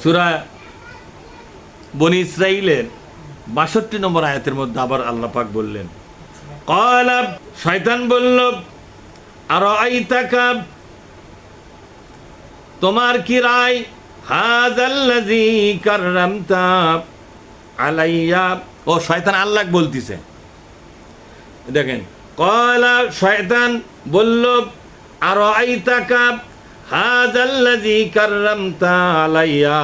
সূরা বনী ইসরাঈলের ৬২ নম্বর আয়াতের মধ্যে আবার আল্লাহ পাক বললেন, ক্বালা, শয়তান বলল, আরাআইতাকা, তোমার কি রায়, হাযাল্লাযী কাররামতা আলাইয়া। ও শয়তান আল্লাহ বলতিছে, দেখেন, ক্বালা, শয়তান বলল, আরাআইতাকা হাযাল্লাযী কাররামতা আলাইয়া,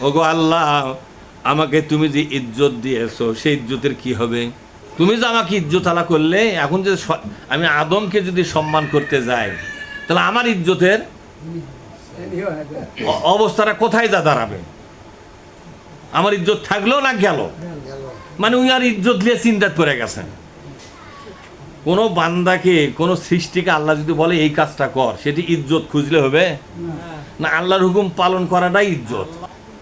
ওগো আল্লাহ, আমাকে তুমি যে ইজ্জত দিয়েছো সেই ইজ্জতের কি হবে? তুমি যে আমাকে ইজ্জত আলা করলে, এখন যে আমি আদমকে যদি সম্মান করতে যাই, তাহলে আমার ইজ্জতের অবস্থাটা কোথায় যা দাঁড়াবে? আমার ইজ্জত থাকলো না গেল? মানে উনি আর ইজ্জত নিয়ে চিন্তা করে গেছেন। কোনো বান্দাকে, কোনো সৃষ্টিকে আল্লাহ যদি বলে এই কাজটা কর, সেটি ইজ্জত খুঁজলে হবে না? আল্লাহর হুকুম পালন করাটাই ইজ্জত।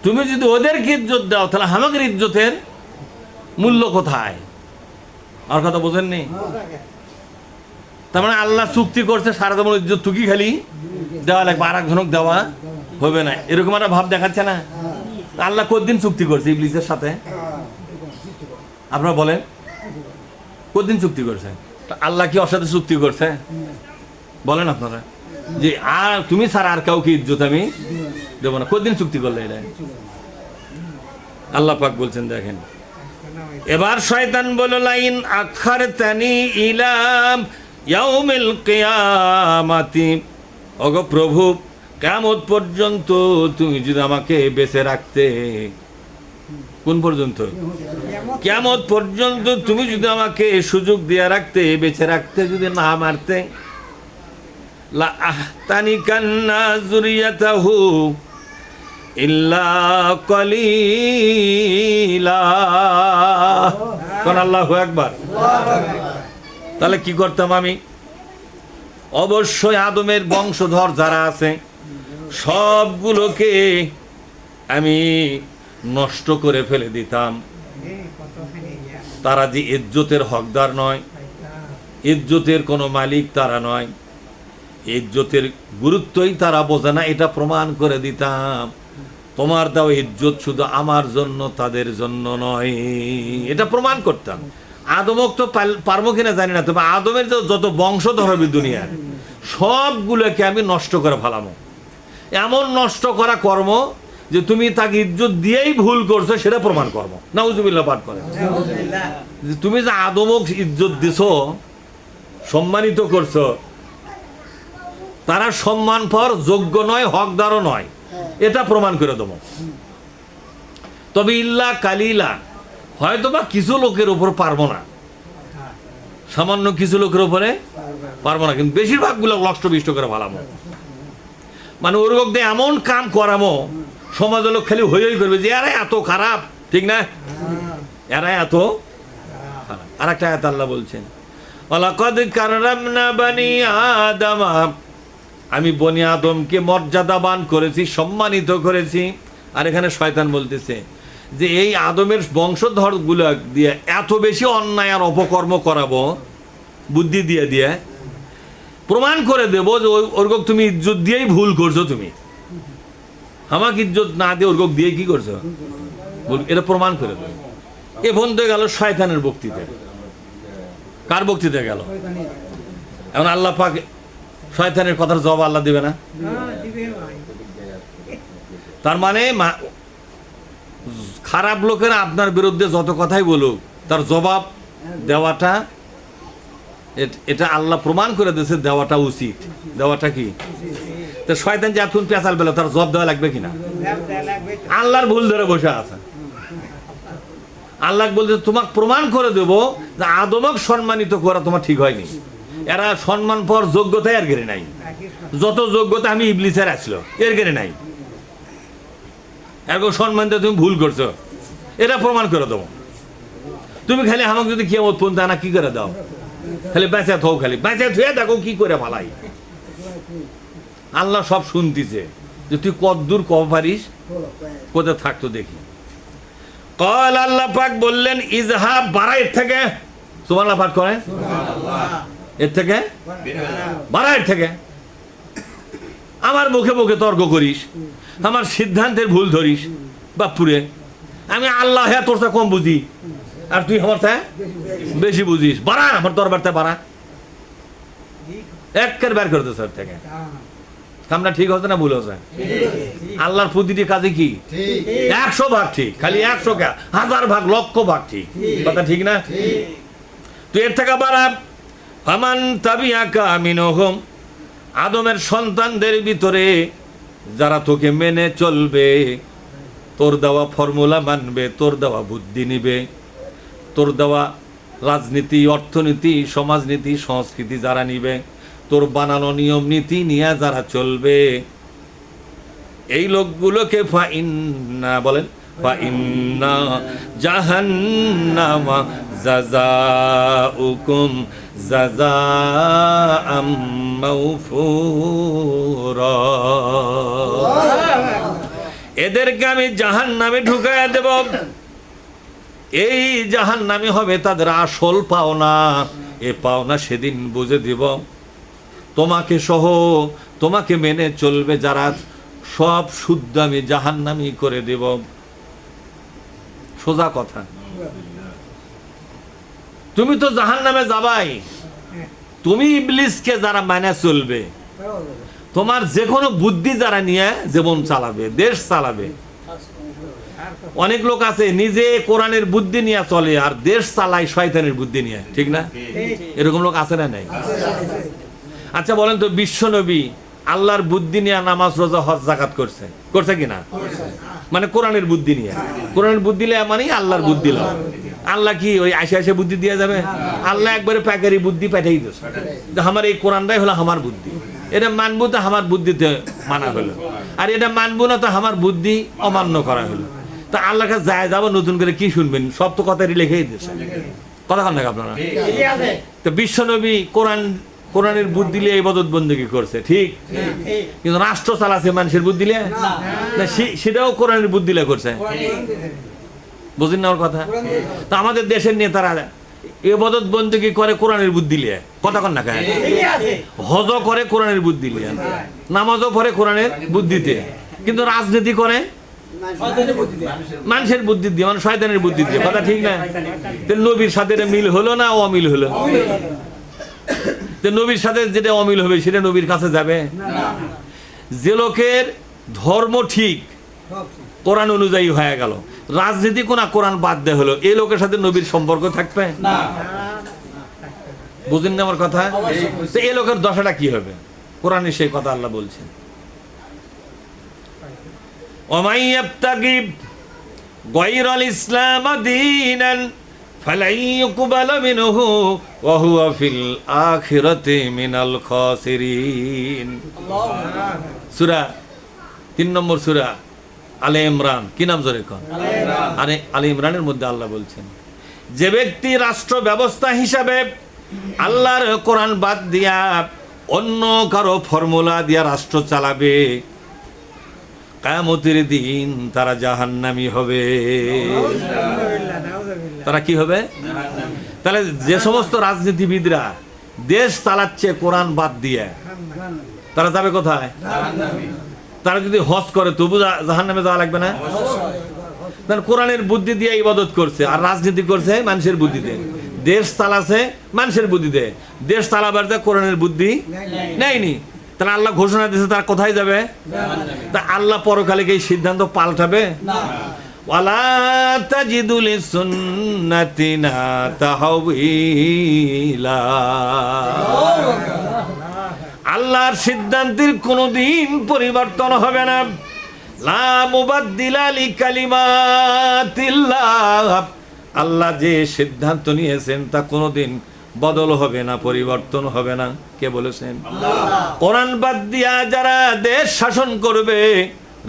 তুমি যদি ওদেরকে ইজ্জত দাও, তাহলে আমাদের ইজ্জতের মূল্য কোথায়? আর কথা বোঝেননি? তার মানে আল্লাহ চুক্তি করছে সারা জীবন ইজ্জত তুকি খালি দেওয়া লাগবে, আর একজনক দেওয়া হবে না, এরকম একটা ভাব দেখাচ্ছে না? আল্লাহ কতদিন চুক্তি করছে ইবলিসের সাথে? আপনারা বলেন, কতদিন চুক্তি করছে? আল্লাহ কি ওর সাথে চুক্তি করছে? বলেন আপনারা, যে আর তুমি ছাড়া আর কাউকে ইজ্জত আমি দেবো না। কতদিন চুক্তি করলে এটা? আল্লাহ পাক বলছেন, দেখেন, এবার শয়তান বলল, লাইন আখারতানি ইলা ইয়াউমিল কিয়ামাতি, ওগো প্রভু, কিয়ামত পর্যন্ত তুমি যদি আমাকে বেঁচে রাখতে। কোন পর্যন্ত? কিয়ামত পর্যন্ত তুমি যদি আমাকে সুযোগ দিয়ে রাখতে, বেঁচে রাখতে, যদি না মারতে, লা আহতানিকান্না যুরিয়াতাহু ইল্লা কলিলা। কোন আল্লাহু আকবার। তাহলে কি করতাম আমি? অবশ্যই আদমের বংশধর যারা আছে সবগুলোকে আমি নষ্ট করে ফেলে দিতাম। তারা যে ইজ্জতের হকদার নয়, ইজ্জতের কোনো মালিক তারা নয়, ইজ্জতের গুরুত্বই তারা বোঝে না, এটা প্রমাণ করে দিতাম। তোমার দাও ইজ্জত শুধু আমার জন্য, তাদের জন্য নয়, এটা প্রমাণ করতাম। আদমক তো পারবো কিনা জানি না, তবে আদমের যত বংশধর হবে দুনিয়ার সবগুলোকে আমি নষ্ট করে ফেলামো। এমন নষ্ট করা কর্ম যে তুমি তাকে ইজ্জত দিয়েই ভুল করছো, সেটা প্রমাণ করবো। নাউজুবিল্লাহ পাঠ করে, তুমি যে আদমক ইজ্জত দিছো, সম্মানিত করছো, তারা সম্মান পাওয়ার যোগ্য নয়, হকদারও নয়, এটা প্রমাণ করে দেবো। তবে ইল্লা কালিলা, হয়তো বা কিছু লোকের উপর পারবো না, সামান্য কিছু লোকের উপরে পারবো না, কিন্তু বেশিরভাগগুলো লষ্টবিষ্ট করে ভালামো। মানে ওর লোক দিয়ে এমন কাম করামো, সমাজের লোক খালি হই করবে যে এরা এত খারাপ, ঠিক না? এরা এত খারাপ। আর একটা আয়াত আল্লাহ বলছেন, ওয়ালাকাদ কাররামনা বানি আদম, আমি বনি আদমকে মর্যাদাবান করেছি, সম্মানিত করেছি। আর এখানে শয়তান বলতেছে যে এই আদমের বংশধর গুলো দিয়ে এত বেশি অন্যায় আর অপকর্ম করাবো, বুদ্ধি দিয়ে দিয়ে প্রমাণ করে দেবো যে ওরকম তুমি ইজ্জত দিয়েই ভুল করছো, তুমি আমাকে ইজ্জত না দিয়ে ওরকম দিয়ে কি করছো, এটা প্রমাণ করে দেবো। এ বন্ধ গেল শয়তানের বক্তৃতা। কার বক্তৃতা গেল? এখন আল্লাহ পাক শয়তানের কথার জবাব আল্লাহ দিবে না? তার মানে খারাপ লোকেরা আপনার বিরুদ্ধে যত কথাই বলুক, তার জবাব দেওয়াটা, এটা আল্লাহ প্রমাণ করে দিয়েছে, দেওয়াটা উচিত। দেওয়াটা কি? তো শয়তান যে এতক্ষণ পেঁচাল পেল, তার জবাব দেওয়া লাগবে কিনা? আল্লাহর ভুল ধরে বসে আছে। আল্লাহ বলছে তোমাকে প্রমাণ করে দেব যে আদমক সম্মানিত করা তোমার ঠিক হয়নি। এরা সম্মান পাওয়ার যোগ্যতাই এর গেড়ে নাই, যত যোগ্যতা আমি ইবলিসের আসলো এর গেড়ে নাই। এরকম সম্মান দিয়ে তুমি ভুল করছো, এটা প্রমাণ করে দেবো। তুমি খালি আমাকে যদি কিয়ামত পর্যন্ত আনা কি করে দাও, খালি বেঁচে থাও, খালি বেঁচে থুয়ে দেখো কি করে ভালাই। আল্লাহ সব শুনতেছে যে তুই কতদূর কব পারিস, কোথায় থাকতো দেখি। কল আল্লাহ পাক বললেন, ইজহাব, বাড়া এর থেকে। সুবহানাল্লাহ পাঠ করেন, এর থেকে বাড়া, এর থেকে। আমার মুখে মুখে তর্ক করিস, আমার সিদ্ধান্তের ভুল ধরিস বাপুরে, আমি আল্লাহ হ্যাঁ তোর কম বুঝি আর তুই আমার বেশি বুঝিস, বাড়া আমার দরবারটা বাড়া, একের বের করে দে সব থেকে। কামটা ঠিক হচ্ছে না ভুল হচ্ছে? আল্লাহর প্রতিটি কাজে কি 100 ভাগ ঠিক, খালি 100 কে 1000 ভাগ লক্ষ ভাগ ঠিক, কথা ঠিক না? তুই এর থেকে বাড়া। ফামান তাবিয়াকা মিনহুম, আদমের সন্তানদের ভিতরে যারা তোকে মেনে চলবে, তোর দেওয়া ফর্মুলা মানবে, তোর দেওয়া বুদ্ধি নিবে, তোর দেওয়া রাজনীতি, অর্থনীতি, সমাজনীতি, সংস্কৃতি যারা নিবে, তোর বানানো নিয়ম নীতি নিয়ে যারা চলবে, এই লোকগুলোকে ফাইন্না বলেন, ফাইন্না জাহান্নামা জাযাউকুম জাযাআম মাওফুরা, এদেরকে আমি জাহান্নামে ঢুকাইয়া দেব। এই জাহান্নামী হবে তাদের আসল পাওনা, এ পাওনা সেদিন বুঝে দিব। তোমাকে সহ তোমাকে মেনে চলবে যারা, সব শুদ্ধ আমি জাহান্নামী করে দেব। সোজা কথা, তুমি তো জাহান্নামে যাবাই, তুমি ইবলিসকে যারা মানে চলবে, তোমার যে কোনো বুদ্ধি যারা নিয়ে জীবন চালাবে, দেশ চালাবে। অনেক লোক আছে নিজে কোরআনের বুদ্ধি নিয়ে চলে আর দেশ চালায় শয়তানের বুদ্ধি নিয়ে, ঠিক না? এরকম লোক আছে না নাই? আচ্ছা বলেন তো, বিশ্ব নবী আল্লাহর বুদ্ধি নিয়ে নামাজ রোজা হজ যাকাত করছে, করছে কিনা? মানে কোরআনের বুদ্ধি নিয়ে, কোরআনের বুদ্ধি নিয়ে মানে আল্লাহর বুদ্ধি লাও। আল্লাহ কি ওই আশে আশে বুদ্ধি দিয়ে যাবে? আল্লাহ একবারে প্যাকারি বুদ্ধি পাঠাই দিচ্ছে, আমার এই কোরআনটাই হলো আমার বুদ্ধি, এটা মানবো তো আমার বুদ্ধিতে মানা হলো, আর এটা মানবো না তো আমার বুদ্ধি অমান্য করা হলো। তা আল্লাহ কাছে যায় যাবো, নতুন করে কি শুনবেন? সব তো কথাই লিখেই দিচ্ছে, কথা কন না আপনারা? তো বিশ্ব নবী কোরআনের বুদ্ধি নিয়ে ইবাদত বন্দেগী করছে, ঠিক, কিন্তু রাষ্ট্র চালাচ্ছে মানুষের বুদ্ধি নিয়ে না, সেটাও কোরআনের বুদ্ধি নিয়ে করছে। বুঝেন না ওর কথা? তা আমাদের দেশের নেতারা ইবাদত বন্দেগী করে কোরআনের বুদ্ধি নিয়ে, কথা কন না কেন? হজ করে কোরআনের বুদ্ধি নিয়ে, নামাজও পড়ে কোরআনের বুদ্ধিতে, কিন্তু রাজনীতি করে মানুষের বুদ্ধি দিয়ে, মানে শয়তানের বুদ্ধি দিয়ে, কথা ঠিক না? নবীর সাথে মিল হলো না অমিল হলো? নবীর সাথে যেটা অমিল হবে সেটা নবীর কাছে যাবে? যে লোকের ধর্ম ঠিক, কোরআন অনুযায়ী হয়ে গেল, রাজনীতি কোনা কোরআন বাদ দেয়া হলো, এই লোকের সাথে নবীর সম্পর্ক থাকবে না? বুঝেন না আমার কথা? তো এই লোকের দশাটা কি হবে? কোরআনে সেই কথা আল্লাহ বলছেন, ওমাই ইয়াবতাগি গায়রাল ইসলাম দীনান ফালাই ইউকবালা মিনহু ওয়া হুয়া ফিল আখিরাতি মিনাল খাসিরিন। সূরা 3 নম্বর সূরা আলে ইমরান, কি নাম জোরে কর? আলে ইমরানের মধ্যে আল্লাহ বলছেন, যে ব্যক্তি রাষ্ট্র ব্যবস্থা হিসাবে আল্লাহর কোরআন বাদ দিয়া অন্য কারো ফর্মুলা দিয়া রাষ্ট্র চালাবে, কিয়ামতের দিন তারা জাহান্নামী হবে। তারা কি হবে? তাহলে যে সমস্ত রাজনীতিবিদরা দেশ চালাচ্ছে কোরআন বাদ দিয়ে, তারা যাবে কোথায়? তারা যদি হজ করে তবু জাহান্নামে যাওয়া লাগবে না? কোরআনের বুদ্ধি দিয়ে ইবাদত করছে আর রাজনীতি করছে মানুষের বুদ্ধিতে, দেশ চালাছে মানুষের বুদ্ধিতে, দেশ চালাবার যা কোরআনের বুদ্ধি নেয়নি, তাহলে আল্লাহ ঘোষণা দিয়েছে তারা কোথায় যাবে? তা আল্লাহ পরকালে কি সিদ্ধান্ত পাল্টাবে? ওয়ালা তাজিদু লিসুন্নাতিনা তাহওয়িলা। আল্লাহর সিদ্ধান্তের কোনোদিন পরিবর্তন হবে না। লা মুবাদদিলা লিকালিমাতিল্লাহ। আল্লাহ যে সিদ্ধান্ত নিয়েছেন তা কোনোদিন বদল হবে না, পরিবর্তন হবে না। কে বলেছেন? কোরআন বাদ দিয়া যারা দেশ শাসন করবে,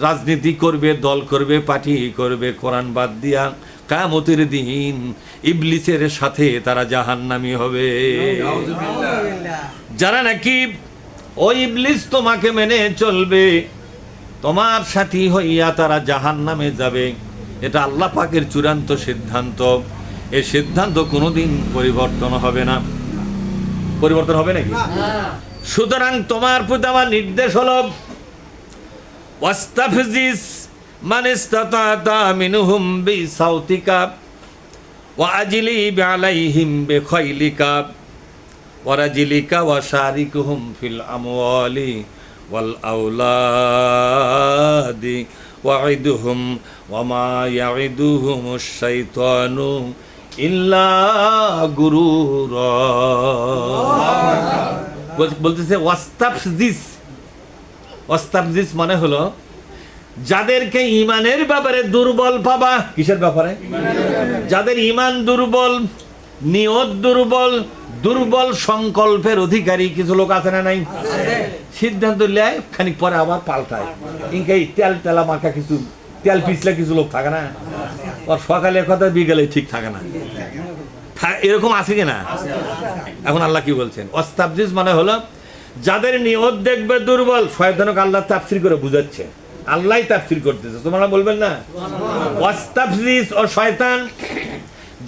রাজনীতি করবে, দল করবে, পার্টি করবে, কোরআন বাদ দিয়া, কিয়ামতের দিন ইবলিসের সাথে তারা জাহান্নামী হবে। যারা নাকি ওই ইবলিস তোমাকে মেনে চলবে, তোমার সাথী হইয়া তারা জাহান্নামে যাবে, এটা আল্লাহ পাকের চূড়ান্ত সিদ্ধান্ত। এই সিদ্ধান্ত কোনোদিন পরিবর্তন হবে না। পরিবর্তন হবে নাকি? সুতরাং তোমার প্রতি আমার নির্দেশ হলো, ওয়াস্তাফজিজ মান ইসতাতা'তা মিনহুম বিসাউতিকা ওয়া আজলি বিআলাইহিম বিখাইলিকা ওয়া রাজলিকা ওয়া শারিকুহুম ফিল আমওয়ালি ওয়াল আওলাদি ওয়াইদুহুম ওয়া মা ইয়াইদুহুমুশ শাইতানু ইল্লা গুরুরা। বলতেছে ওয়াস্তাফজিজ মানে হলো যাদেরকে ইমানের ব্যাপারে দুর্বল পাবা। কিসের ব্যাপারে? যাদের ইমান দুর্বল, নিয়ত দুর্বল, দুর্বল সংকল্পের অধিকারী কিছু লোক আছে না নাই? সিদ্ধান্ত নেয় খানিক পরে আবার পাল্টায়। ইনকে তেল তেলা মার্কা কিছু তেল পিছলে কিছু লোক থাকে না, আর সকালে কথা বিকেলে ঠিক থাকে না, এরকম আছে কিনা? এখন আল্লাহ কি বলছেন? ওয়াস্তাফজিজ মানে হলো যাদের নিয়ত দেখবে দুর্বল, শয়তানকে আল্লাহ তাফসীর করে বুঝাচ্ছে, আল্লাহই তাফসীর করতেছে, তোমরা বলবেন না? ওয়াস্তাফজিজ ও শয়তান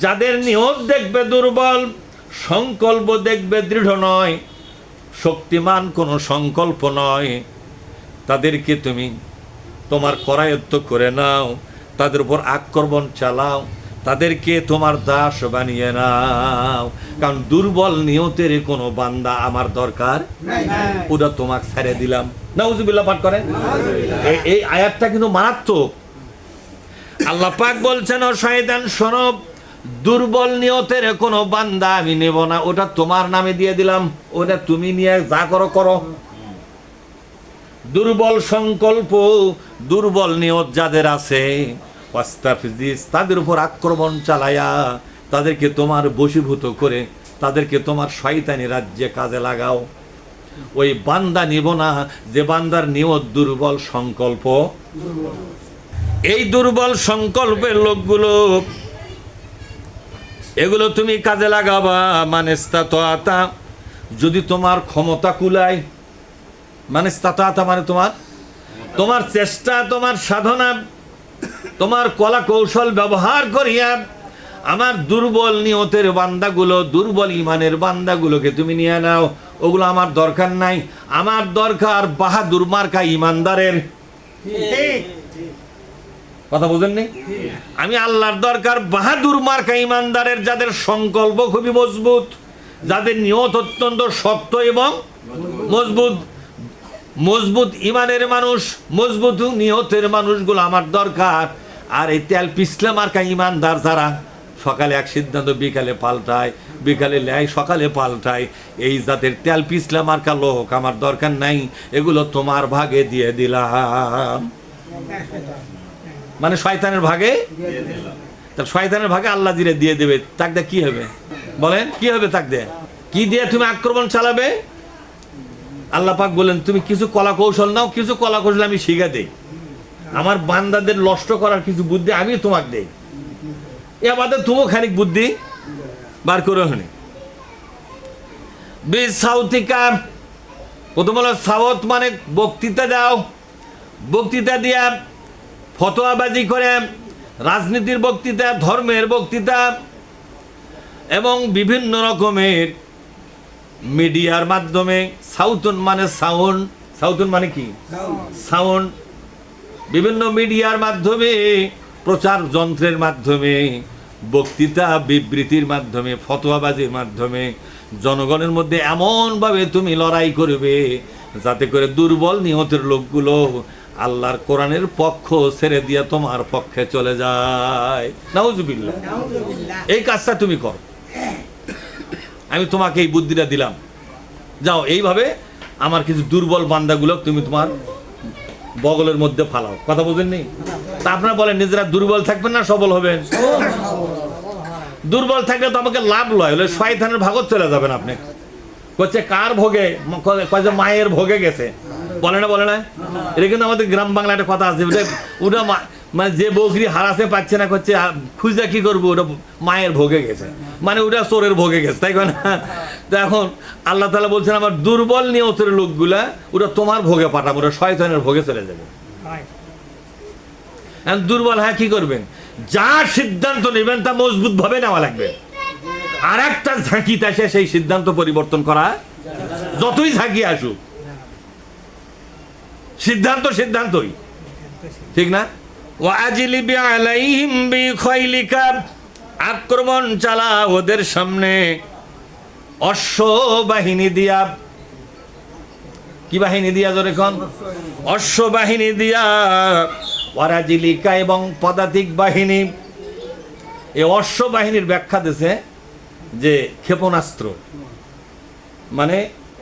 যাদের নিয়ত দেখবে দুর্বল, সংকল্প দেখবে দৃঢ় নয়, শক্তিমান কোনো সংকল্প নয়, তাদেরকে তুমি তোমার করায়ত্ত করে নাও, তাদের উপর আক্রমণ চালাও, তাদেরকে তোমার দাস বানিয়ে নাও। কারণ দুর্বল নিয়তের কোনো বান্দা আমার দরকার ওটা তোমাকে ছেড়ে দিলাম। নাউজুবিল্লাহ পাঠ করেন। এই আয়াতটা কিন্তু মারাত্মক। আল্লাহ পাক বলছেন, ও শয়তান শোনো, দুর্বল নিয়তের কোনো বান্দা আমি নেব না, ওটা তোমার নামে দিয়ে দিলাম, ওটা তুমি নিয়ে যা করো করো। দুর্বল সংকল্প, দুর্বল নিয়ত যাদের আছে, ওয়াস্তাফজিজ তাদের উপর আক্রমণ চালায়া তাদেরকে তোমার বশীভূত করে তাদেরকে তোমার শয়তানি রাজ্যে কাজে লাগাও। ওই বান্দা নিব না যে বান্দার নিয়ত দুর্বল, সংকল্প। এই দুর্বল সংকল্পের লোকগুলো, এগুলো তুমি কাজে লাগাবা। মানেস্তাতা, যদি তোমার ক্ষমতা কুলায়, মানেস্তাতা মানে তোমার চেষ্টা, তোমার সাধনা, তোমার কলা কৌশল ব্যবহার করিয়া আমার দুর্বল নিয়তের বান্দাগুলো, দুর্বল ইমানের বান্দাগুলোকে তুমি নিয়ে নাও। ওগুলো আমার দরকার নাই, আমার দরকার বাহাদুর মার্কা ইমানদারের। কথা বুঝেননি? আমি আল্লাহর দরকার বাহাদুর মার্কা ইমানদারের, যাদের সংকল্প খুবই মজবুত, যাদের নিয়ত অত্যন্ত শক্ত এবং মজবুত। মজবুত ইমানের মানুষ, মজবুত নিয়তের মানুষগুলো আমার দরকার। আর এই তেল পিছলা মার্কা ইমানদার যারা সকালে এক সিদ্ধান্ত বিকালে পাল্টায়, বিকালে লেয় সকালে পাল্টায়, এই জাতের তেল পিছলা মার্কা লোক আমার দরকার নাই, এগুলো তোমার ভাগে দিয়ে দিলাম। মানে শয়তানের ভাগে, তাহলে শয়তানের ভাগে আল্লাহ দিলে দিয়ে দেবে, তাক দিয়ে কি হবে বলেন? কি হবে তাক দিয়ে? কি দিয়ে তুমি আক্রমণ চালাবে? আল্লাহ পাক বলেন, তুমি কিছু কলা কৌশল নাও, কিছু কলা কৌশল আমি শিখা দেই, আমার বান্দাদের নষ্ট করার কিছু বুদ্ধি আমি তোমাকে দেই, এ আমাদের তুমিও খানিক বুদ্ধি বার করে হনে। বিসাউতিকা, প্রথম হলো সাওত মানে বক্তৃতা দাও, বক্তৃতা দিয়া ফতোয়াবাজি করে, রাজনীতির বক্তৃতা, ধর্মের বক্তৃতা এবং বিভিন্ন রকমের মিডিয়ার মাধ্যমে, সাউতুন মানে সাউন্ড, সাউতুন মানে কি? সাউন্ড। বিভিন্ন মিডিয়ার মাধ্যমে, প্রচার যন্ত্রের মাধ্যমে, বক্তৃতা বিবৃতির মাধ্যমে, ফতোয়াবাজির মাধ্যমে জনগণের মধ্যে এমনভাবে তুমি লড়াই করবে যাতে করে দুর্বল নিহতের লোকগুলো আল্লাহর কোরআনের পক্ষ ছেড়ে দিয়ে তোমার পক্ষে চলে যায়। নাউজুবিল্লাহ। এই কাজটা তুমি করো, আমি তোমাকে এই বুদ্ধিটা দিলাম, যাও এইভাবে আমার কিছু দুর্বল বান্দাগুলো তুমি তোমার বগলের মধ্যে ফালাও। কথা বুঝেননি? তা আপনারা বলেন নিজেরা দুর্বল থাকবেন না সবল হবেন? দুর্বল থাকলে তো আমাকে লাভ লয়, হলে শয়তানের ভাগত চলে যাবেন আপনি। করছে কার ভোগে? কয়েছে মায়ের ভোগে গেছে, বলে না? বলে না? এটা কিন্তু আমাদের গ্রাম বাংলা একটা কথা আছে, ওটা মানে যে বকরি হারাতে পারছে না, করছে খুঁজে কি করবো, ওটা মায়ের ভোগে গেছে, মানে ওটা চোরের ভোগে গেছে, তাই না? তো এখন আল্লাহ তাআলা বলছেন, আমার দুর্বল নিয়তের লোকগুলা ওটা তোমার ভোগে পাঠাবো, ওটা শয়তানের ভোগে চলে যাবে। দুর্বল হ্যাঁ কি করবেন? যা সিদ্ধান্ত নেবেন তা মজবুত ভাবে নেওয়া লাগবে। আর একটা ঝাঁকিতে আসে সেই সিদ্ধান্ত পরিবর্তন করা, যতই ঝাঁকি আসুক। সিদ্ধান্তই, ঠিক না? ওয়াজিলিবি আলাইহিম বিখাইলিকা, আক্রমণ চালা ওদের সামনে অশ্ব বাহিনী দিয়া। কি বাহিনী দিয়া? জোরে কোন? অশ্ব বাহিনী দিয়া। ওয়ারাজিলিকা, এবং পদাতিক বাহিনী। এই অশ্ব বাহিনীর ব্যাখ্যা দিছে যে ক্ষেপণাস্ত্র, মানে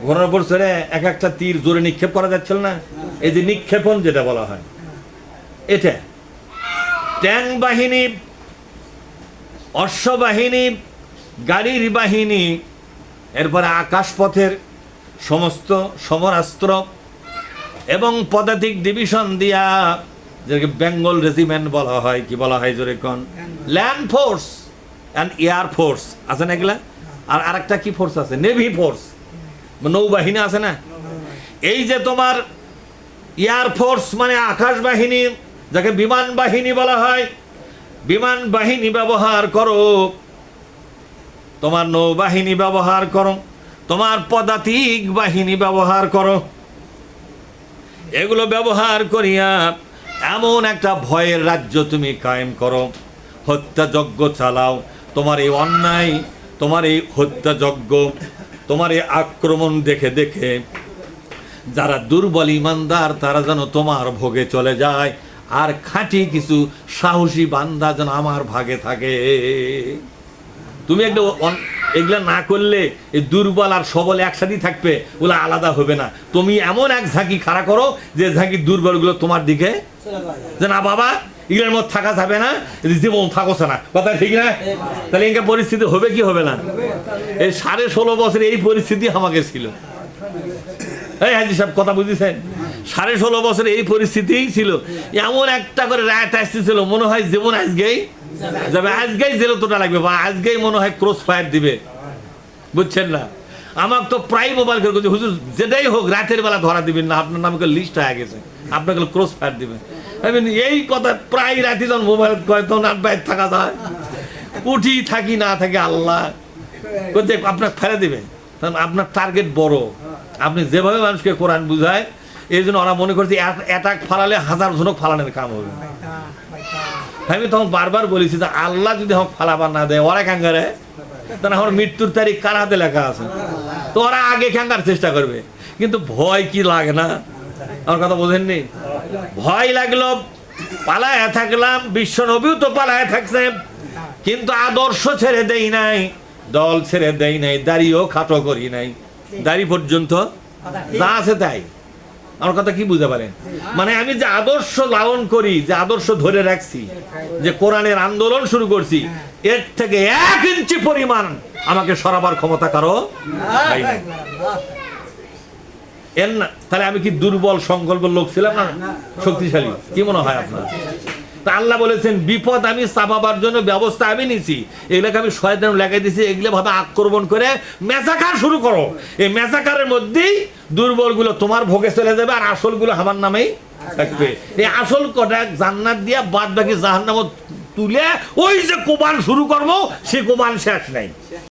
ঘোড়ার উপর চড়ে এক একটা তীর জোরে নিক্ষেপ করা যাচ্ছিল না, এই যে নিক্ষেপণ যেটা বলা হয় এটা। ট্যাঙ্ক বাহিনী, অশ্ব বাহিনী, গাড়ির বাহিনী, এরপরে আকাশপথের সমস্ত সমরাস্ত্র এবং পদাতিক ডিভিশন দিয়া, যেটাকে বেঙ্গল রেজিমেন্ট বলা হয়। কি বলা হয় জোরে কোন? Land force and air force আছে না এগুলা? আর আরেকটা কি ফোর্স আছে? নেভি ফোর্স, নৌবাহিনী আছে না? এই যে তোমার এয়ার ফোর্স মানে আকাশ বাহিনী, যাকে বিমান বাহিনী বলা হয়, বিমান বাহিনী ব্যবহার করো, তোমার নৌবাহিনী ব্যবহার করো, তোমার পদাতিক বাহিনী ব্যবহার করো। এগুলো ব্যবহার করিয়া এমন একটা ভয়ের রাজ্য তুমি কায়েম করো, হত্যাযজ্ঞ চালাও। তোমার এই অন্যায়, তোমার এই হত্যাযজ্ঞ, তোমার এই আক্রমণ দেখে দেখে যারা দুর্বল ইমানদার তারা যেন তোমার ভোগে চলে যায়, আর খাঁটি কিছু সাহসী বান্দা যেন আমার ভাগে থাকে। তুমি একটা এগুলা না করলে এই দুর্বল আর সবল একসাথেই থাকবে, ওগুলো আলাদা হবে না। তুমি এমন এক ঝাঁকি খাড়া করো যে ঝাঁকি দুর্বলগুলো তোমার দিকে, যে না বাবা এগুলোর মধ্যে থাকা যাবে না, জীবন থাকছে না, কথা ঠিক না? তাহলে এখানে পরিস্থিতি হবে কি হবে না? এই 16.5 বছর এই পরিস্থিতি আমাকে ছিল। এই হাজি সাহেব কথা বুঝেছেন? 16.5 বছর এই পরিস্থিতিই ছিল। এমন একটা করে রাত আসতেছিল, মনে হয় জীবন আজকেই যাবে, আজকেই জেলে তোটা লাগবে, বা আজকেই মনে হয় ক্রস ফায়ার দিবে, বুঝছেন না? আমার তো প্রায় মোবাইল করে বলছে, হুজুর যেটাই হোক রাতের বেলা ধরা দিবেন না, আপনার নামে লিস্ট হয়ে গেছে, আপনাকে ক্রস ফায়ার দিবে। এই কথা প্রায় রাতে যখন মোবাইল কয় তখন আর বাইরে থাকা যায়, উঠি থাকি না থাকি আল্লাহ করতে আপনার ফেলে দিবে। কারণ আপনার টার্গেট বড়, আপনি যেভাবে মানুষকে কোরআন বুঝায়, এই জন্য ওরা মনে করছে অ্যাটাক ফালালে 1000 জনক ফালানোর কাম হবে। আমি তখন বারবার বলেছি যে আল্লাহ যদি আমাকে ফালাবার না দেয়, ওরা ক্যাঙ্গারে, তাহলে আমার মৃত্যুর তারিখ কার হাতে লেখা আছে, তো ওরা আগে ক্যাঙ্গার চেষ্টা করবে। কিন্তু ভয় কি লাগে না? আমার কথা বোঝেননি? ভয় লাগলো, পালায় থাকলাম, বিশ্ব নবীও তো পালায় থাকছে, কিন্তু আদর্শ ছেড়ে দেই নাই, দল ছেড়ে দেই নাই, দাড়িও খাটো করি নাই, দাড়ি পর্যন্ত যা আছে তাই। আমার কথা কি বুঝতে পারেন? মানে আমি যে আদর্শ লালন করি, যে আদর্শ ধরে রাখছি, যে কোরআনের আন্দোলন শুরু করছি, এর থেকে 1 ইঞ্চি পরিমাণ আমাকে সরাবার ক্ষমতা কারো নাই। এর না, তাহলে আমি কি দুর্বল সংকল্প লোক ছিলাম না শক্তিশালী? কি মনে হয় আপনার? তা আল্লাহ বলেছেন বিপদ আমি চাপাবার জন্য ব্যবস্থা আমি নিছি, এগুলোকে আমি শয়তান লাগাই দিছি, এগুলো ভাবে আক্রমণ করে মেসাকার শুরু করো। এই মেসাকারের মধ্যেই দুর্বলগুলো তোমার ভোগে চলে যাবে, আর আসলগুলো আমার নামেই থাকবে। এই আসল কটা জান্নাত দিয়া বাদ বাকি জাহান্নামে তুলে ওই যে কোরবান শুরু করবো, সে কোরবান শেষ নাই।